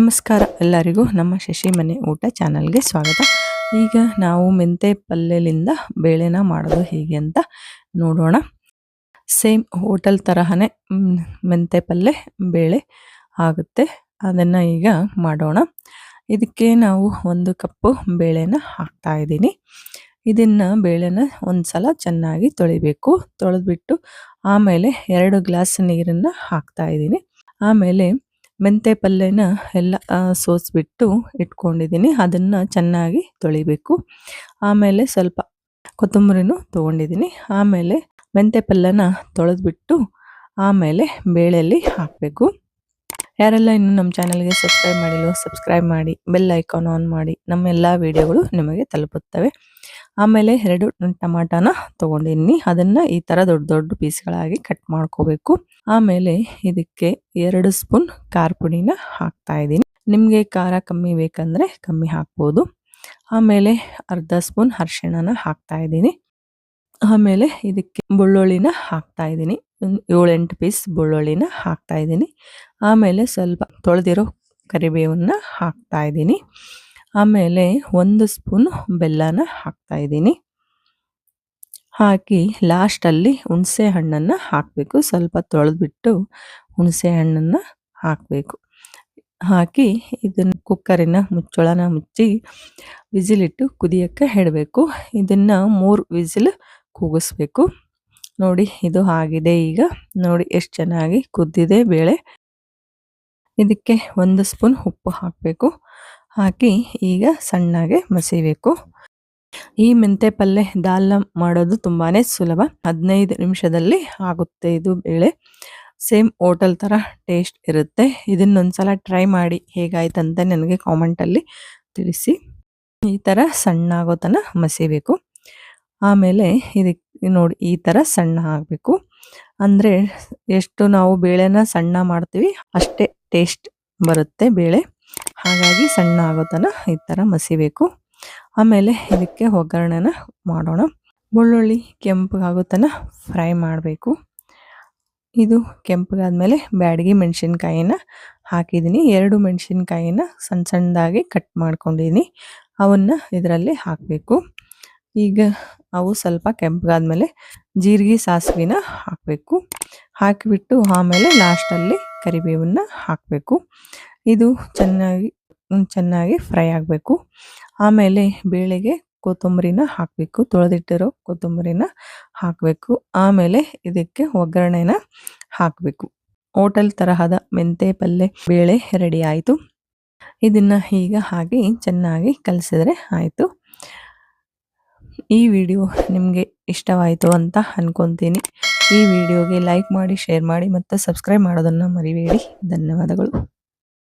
ನಮಸ್ಕಾರ ಎಲ್ಲರಿಗೂ ನಮ್ಮ ಶಶಿ ಮನೆ ಊಟ ಚಾನಲ್ಗೆ ಸ್ವಾಗತ. ಈಗ ನಾವು ಮೆಂತೆ ಪಲ್ಯದಿಂದ ಬೇಳೆನ ಮಾಡೋದು ಹೇಗೆ ಅಂತ ನೋಡೋಣ. ಸೇಮ್ ಹೋಟೆಲ್ ತರಹನೇ ಮೆಂತೆ ಪಲ್ಯ ಬೇಳೆ ಆಗುತ್ತೆ. ಅದನ್ನು ಈಗ ಮಾಡೋಣ. ಇದಕ್ಕೆ ನಾವು 1 ಕಪ್ಪು ಬೇಳೆನ ಹಾಕ್ತಾ ಇದ್ದೀನಿ. ಇದನ್ನು ಬೇಳೆನ ಒಂದ್ಸಲ ಚೆನ್ನಾಗಿ ತೊಳಿಬೇಕು. ತೊಳೆದ್ಬಿಟ್ಟು ಆಮೇಲೆ 2 ಗ್ಲಾಸ್ ನೀರನ್ನು ಹಾಕ್ತಾ ಇದ್ದೀನಿ. ಆಮೇಲೆ ಮೆಂತೆ ಪಲ್ಯನ ಎಲ್ಲ ಸೋಸ್ಬಿಟ್ಟು ಇಟ್ಕೊಂಡಿದ್ದೀನಿ. ಅದನ್ನು ಚೆನ್ನಾಗಿ ತೊಳಿಬೇಕು. ಆಮೇಲೆ ಸ್ವಲ್ಪ ಕೊತ್ತಂಬರಿನೂ ತೊಗೊಂಡಿದ್ದೀನಿ. ಆಮೇಲೆ ಮೆಂತೆ ಪಲ್ಯನ ತೊಳೆದ್ಬಿಟ್ಟು ಆಮೇಲೆ ಬೇಳೆಯಲ್ಲಿ ಹಾಕಬೇಕು. ಯಾರೆಲ್ಲ ಇನ್ನೂ ನಮ್ಮ ಚಾನಲ್ಗೆ ಸಬ್ಸ್ಕ್ರೈಬ್ ಮಾಡಿಲ್ವೋ ಸಬ್ಸ್ಕ್ರೈಬ್ ಮಾಡಿ, ಬೆಲ್ ಐಕಾನ್ ಆನ್ ಮಾಡಿ. ನಮ್ಮ ಎಲ್ಲ ವಿಡಿಯೋಗಳು ನಿಮಗೆ ತಲುಪುತ್ತವೆ. ಆಮೇಲೆ 2 ಟಮಾಟಾನ ತೊಗೊಂಡಿದ್ದೀನಿ. ಅದನ್ನು ಈ ಥರ ದೊಡ್ಡ ದೊಡ್ಡ ಪೀಸ್ಗಳಾಗಿ ಕಟ್ ಮಾಡ್ಕೋಬೇಕು. ಆಮೇಲೆ ಇದಕ್ಕೆ 2 ಸ್ಪೂನ್ ಖಾರ ಪುಡಿನ ಹಾಕ್ತಾ ಇದ್ದೀನಿ. ನಿಮಗೆ ಖಾರ ಕಮ್ಮಿ ಬೇಕಂದರೆ ಕಮ್ಮಿ ಹಾಕ್ಬೋದು. ಆಮೇಲೆ ಅರ್ಧ ಸ್ಪೂನ್ ಅರಿಶಿಣನ ಹಾಕ್ತಾ ಇದ್ದೀನಿ. ಆಮೇಲೆ ಇದಕ್ಕೆ ಬೆಳ್ಳುಳ್ಳಿನ ಹಾಕ್ತಾ ಇದ್ದೀನಿ. 7-8 ಪೀಸ್ ಬೆಳ್ಳುಳ್ಳಿನ ಹಾಕ್ತಾ ಇದ್ದೀನಿ. ಆಮೇಲೆ ಸ್ವಲ್ಪ ತೊಳೆದಿರೋ ಕರಿಬೇವನ್ನ ಹಾಕ್ತಾ ಇದ್ದೀನಿ. ಆಮೇಲೆ 1 ಸ್ಪೂನ್ ಬೆಲ್ಲನ ಹಾಕ್ತಾ ಇದ್ದೀನಿ. ಹಾಕಿ ಲಾಸ್ಟಲ್ಲಿ ಹುಣಸೆ ಹಣ್ಣನ್ನು ಹಾಕಬೇಕು. ಸ್ವಲ್ಪ ತೊಳೆದ್ಬಿಟ್ಟು ಹುಣಸೆ ಹಣ್ಣನ್ನು ಹಾಕಬೇಕು. ಹಾಕಿ ಇದನ್ನು ಕುಕ್ಕರಿನ ಮುಚ್ಚಳನ ಮುಚ್ಚಿ ವಿಸಿಲಿಟ್ಟು ಕುದಿಯೋಕ್ಕೆ ಇಡಬೇಕು. ಇದನ್ನು 3 ವಿಸಿಲ್ ಕೂಗಿಸ್ಬೇಕು. ನೋಡಿ ಇದು ಆಗಿದೆ. ಈಗ ನೋಡಿ ಎಷ್ಟು ಚೆನ್ನಾಗಿ ಕುದ್ದಿದೆ ಬೇಳೆ. ಇದಕ್ಕೆ 1 ಸ್ಪೂನ್ ಉಪ್ಪು ಹಾಕಬೇಕು. ಹಾಕಿ ಈಗ ಸಣ್ಣಗೆ ಮಸಿಬೇಕು. ಈ ಮೆಂತೆ ಪಲ್ಯ ದಾಲ್ನ ಮಾಡೋದು ತುಂಬಾ ಸುಲಭ. 15 ನಿಮಿಷದಲ್ಲಿ ಆಗುತ್ತೆ ಇದು ಬೇಳೆ. ಸೇಮ್ ಹೋಟೆಲ್ ಥರ ಟೇಸ್ಟ್ ಇರುತ್ತೆ. ಇದನ್ನೊಂದ್ಸಲ ಟ್ರೈ ಮಾಡಿ ಹೇಗಾಯ್ತಂತ ನನಗೆ ಕಾಮೆಂಟಲ್ಲಿ ತಿಳಿಸಿ. ಈ ಥರ ಸಣ್ಣ ಆಗೋ ತನಕ ಮಸಿಬೇಕು. ಆಮೇಲೆ ಇದಕ್ಕೆ ನೋಡಿ ಈ ಥರ ಸಣ್ಣ ಆಗಬೇಕು. ಅಂದರೆ ಎಷ್ಟು ನಾವು ಬೇಳೆನ ಸಣ್ಣ ಮಾಡ್ತೀವಿ ಅಷ್ಟೇ ಟೇಸ್ಟ್ ಬರುತ್ತೆ ಬೇಳೆ. ಹಾಗಾಗಿ ಸಣ್ಣ ಆಗೋ ತನಕ ಈ ಥರ ಮಸಿಬೇಕು. ಆಮೇಲೆ ಇದಕ್ಕೆ ಒಗ್ಗರಣೆನ ಮಾಡೋಣ. ಬೆಳ್ಳುಳ್ಳಿ ಕೆಂಪಗಾಗೋ ತನಕ ಫ್ರೈ ಮಾಡಬೇಕು. ಇದು ಕೆಂಪಗಾದ್ಮೇಲೆ ಬ್ಯಾಡಗಿ ಮೆಣಸಿನ್ಕಾಯಿನ ಹಾಕಿದ್ದೀನಿ. 2 ಮೆಣಸಿನ್ಕಾಯಿನ ಸಣ್ಣ ಸಣ್ಣದಾಗಿ ಕಟ್ ಮಾಡ್ಕೊಂಡಿದ್ದೀನಿ. ಅವನ್ನ ಇದರಲ್ಲಿ ಹಾಕಬೇಕು. ಈಗ ಅವು ಸ್ವಲ್ಪ ಕೆಂಪಗಾದ್ಮೇಲೆ ಜೀರಿಗೆ ಸಾಸಿವೆನ ಹಾಕಬೇಕು. ಹಾಕಿಬಿಟ್ಟು ಆಮೇಲೆ ಲಾಸ್ಟಲ್ಲಿ ಕರಿಬೇವನ್ನ ಹಾಕಬೇಕು. ಇದು ಚೆನ್ನಾಗಿ ಫ್ರೈ ಆಗಬೇಕು. ಆಮೇಲೆ ಬೇಳೆಗೆ ಕೊತ್ತಂಬರಿನ ಹಾಕಬೇಕು. ತೊಳೆದಿಟ್ಟಿರೋ ಕೊತ್ತಂಬರಿನ ಹಾಕಬೇಕು. ಆಮೇಲೆ ಇದಕ್ಕೆ ಒಗ್ಗರಣೆನ ಹಾಕಬೇಕು. ಹೋಟೆಲ್ ತರಹದ ಮೆಂತೆ ಪಲ್ಯ ಬೇಳೆ ರೆಡಿ ಆಯಿತು. ಇದನ್ನು ಈಗ ಹಾಕಿ ಚೆನ್ನಾಗಿ ಕಲಸಿದ್ರೆ ಆಯಿತು. ಈ ವಿಡಿಯೋ ನಿಮಗೆ ಇಷ್ಟವಾಯಿತು ಅಂತ ಅಂದ್ಕೊತೀನಿ. ಈ ವಿಡಿಯೋಗೆ ಲೈಕ್ ಮಾಡಿ, ಶೇರ್ ಮಾಡಿ ಮತ್ತು ಸಬ್ಸ್ಕ್ರೈಬ್ ಮಾಡೋದನ್ನು ಮರಿಬೇಡಿ. ಧನ್ಯವಾದಗಳು.